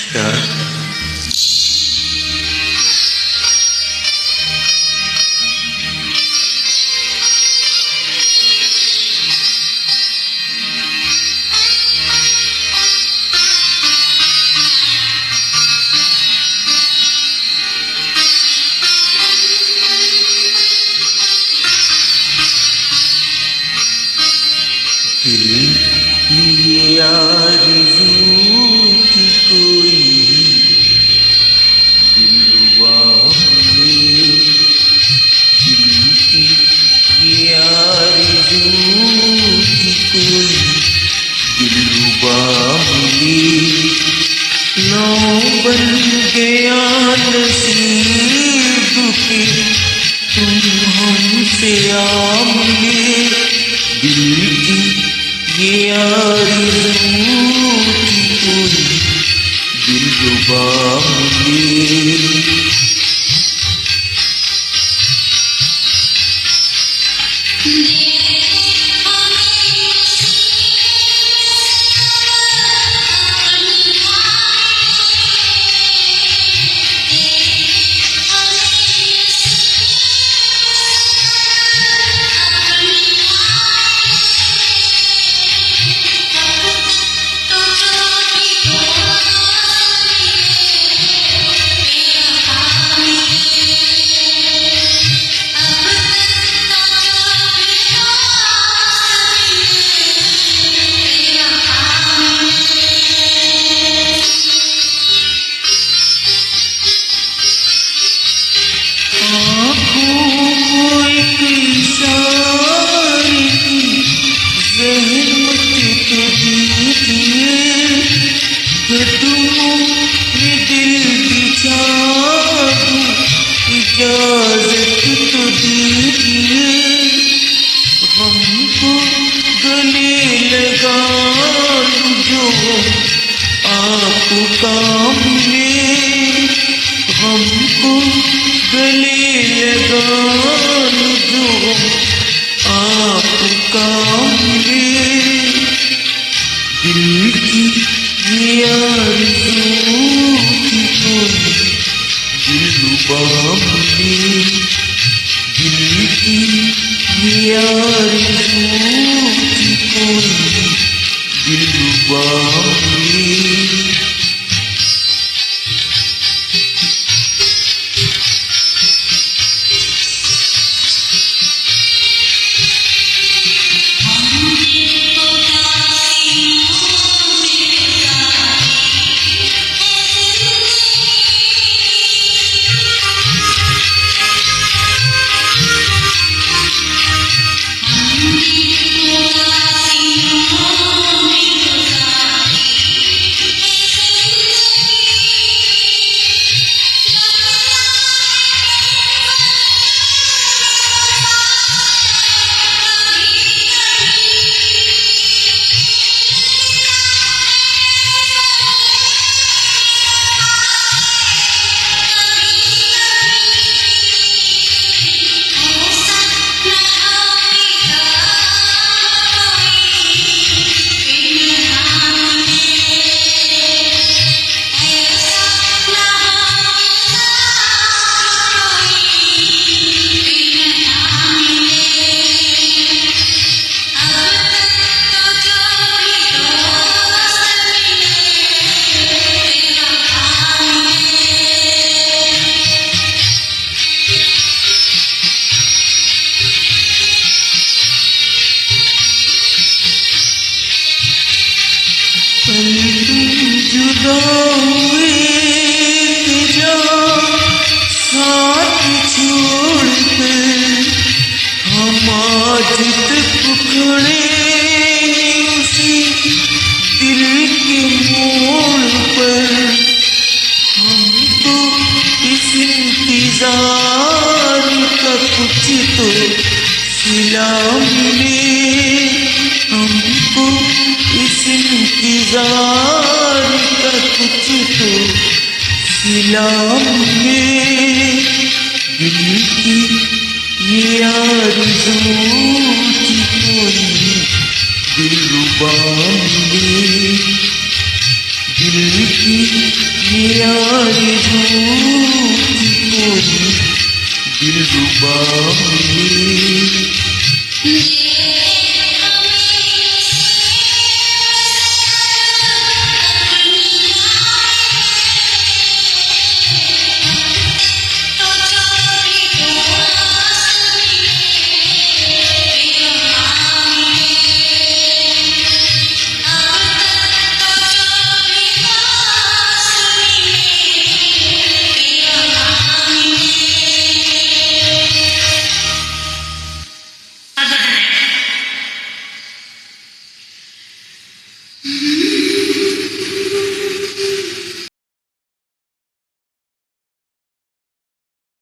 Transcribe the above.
Start. दिल की आरज़ू की कोई दिलरुबा मिले, दिल की आरज़ू की कोई दिलरुबा मिले। नौ बन गया नसीब के तुम हमसे आ मिले, दिल की ये आरज़ू की कोई दिलरुबा मिले। इजाज़त तो दीजिए, हमको गले लगा जो आपका मिले, हमको गले लगा जो आपका मिले। दिल की ये आरज़ू की कोई दिलरुबा मिले, दिल की ये आरज़ू की कोई दिलरुबा मिले। जुदा हुए जा साथ छोड़कर, हम आज तक खड़े उसी दिल के मोड़ पर। हमको इस इंतजार का कुछ तो सिला मिले, हमको इस इंतजार का कुछ तो सिला मिले। दिल की ये आरज़ू की कोई दिलरुबा मिले, दिल की ये झूठी कोई दिलरुबा मिले।